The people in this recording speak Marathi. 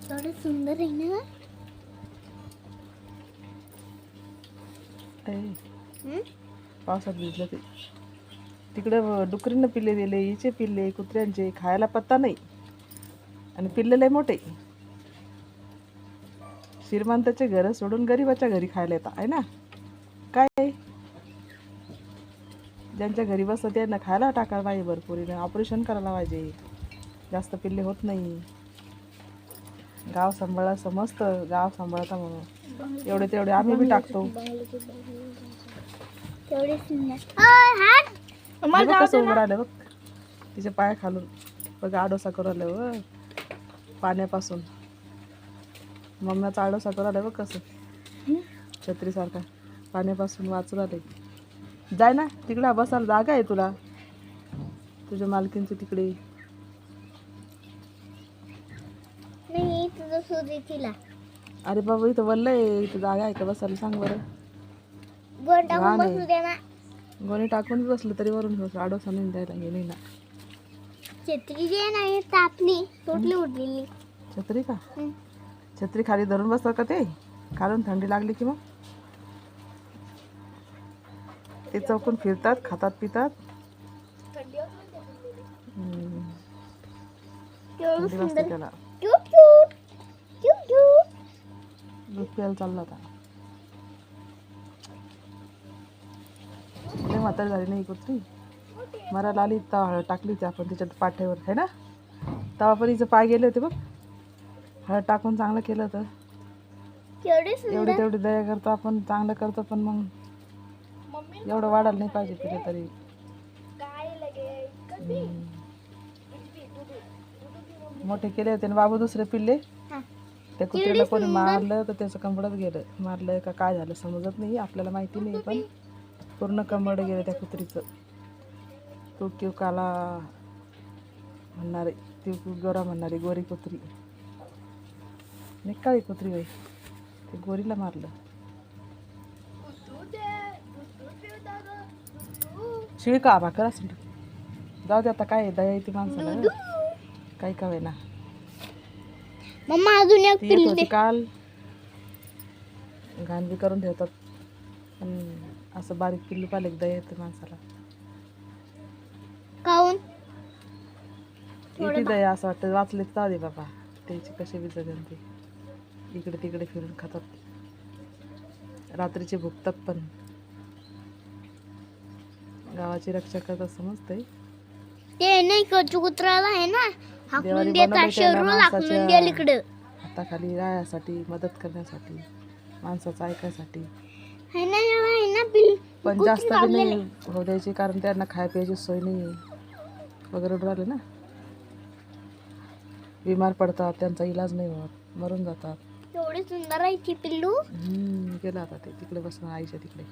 थोडं सुंदर आहे ना. पावसात भिजलं ते. तिकडे डुकरीनं पिल्ले दिले, हिचे पिल्ले, कुत्र्यांचे, खायला पत्ता नाही. आणि पिल्ले लय मोठे. श्रीमंताचे घर सोडून गरीबाच्या घरी खायला येतात आहे ना. काय ज्यांच्या घरी बसतं त्यांना खायला टाकायला पाहिजे भरपूर. ऑपरेशन करायला पाहिजे, जास्त पिल्ले होत नाही. गाव सांभाळा समजतं, गाव सांभाळता म्हणून एवढे तेवढे आम्ही बी टाकतो. बघ कसं उभं राहिलं, बघ तिच्या पाया खालून बघ आडोसा करू राहिलं व पाण्यापासून. मम्मीचा आडोसा करू राहिलं बघ कसं छत्रीसारखा पाण्यापासून वाचू राहिले. जाय ना तिकडे, बसायला जागा आहे तुला, तुझ्या मालकींची तिकडे. नाही तुझं सुरी तिला. अरे बाबा इथं वल्ल आहे, इथं जागा आहे का बसायला सांग बरं. गोण टाकून बसू दे ना. गोणी टाकून बसलं तरी वरून बसलं, आडोसा नाही द्यायला हे नाही ना. छत्री जे नाही तापली तुटली उडलेली. छत्री का? छत्री खाली धरून बसतात का ते? खालून थंडी लागली की मग ते चौकून फिरतात, खातात पितात. थंडी वाजते त्याला. दूध प्यायला चालला होता. लय म्हातारी झाली नाही कुत्री, मरायला आली तवा हळद टाकली होती आपण तिच्यात पाठ्यावर आहे ना. तवा पण हिचं पाय गेले होते बघ, हळद टाकून चांगलं केलं होतं. एवढी तेवढी दया करतो आपण, चांगलं करतो, पण मग एवढं वाढायला नाही पाहिजे तिथे तरी. मोठे केले होते ना बाबू दुसरे पिल्ले. त्या कुत्र्याला कोणी मारलं तर त्याचं कंबडच गेलं. मारलं का काय झालं समजत नाही, आपल्याला माहिती नाही, पण पूर्ण कंबड गेलं त्या कुत्रीचं. तो क्यू काला म्हणणारे, ती गोरा म्हणणारी गोरी कुत्री नाही, काळी कुत्री बाई, ते गोरीला मारलं. शिळी का भाकर असेल. जाऊ दे आता, काय दया येते माणसाला, काही का ना. मम्मा अजून एक ती येत होती काल, घाण बी करून ठेवतात, पण असं बारीक पिल्लू पाहिलं एकदा येते माणसाला. काऊन येते दया, असं वाटतं वाचले तर दे बाबा. त्याची कशी बी जगन ते, इकडे तिकडे फिरून खातात, रात्रीचे भुकतात, पण गावाची रक्षा करतात समजतंय. ते नाही का कुत्र्याला आहे ना हाकलून देवाने देता, बनवलंय शरीर हाकलून द्याल इकडं हाताखाली राहण्यासाठी, मदत करण्यासाठी, माणसाचं ऐकायसाठी. है ना पण जास्त बी नाही होऊ द्यायची, कारण त्यांना खाय प्यायची सोय नाही वगैरे राहिले ना. बिमार पडतात, त्यांचा इलाज नाही होत, मरून जातात. एवढी सुंदर आहे ती पिल्लू. गेला आता ते तिकडे बसून आईच्या तिकडे.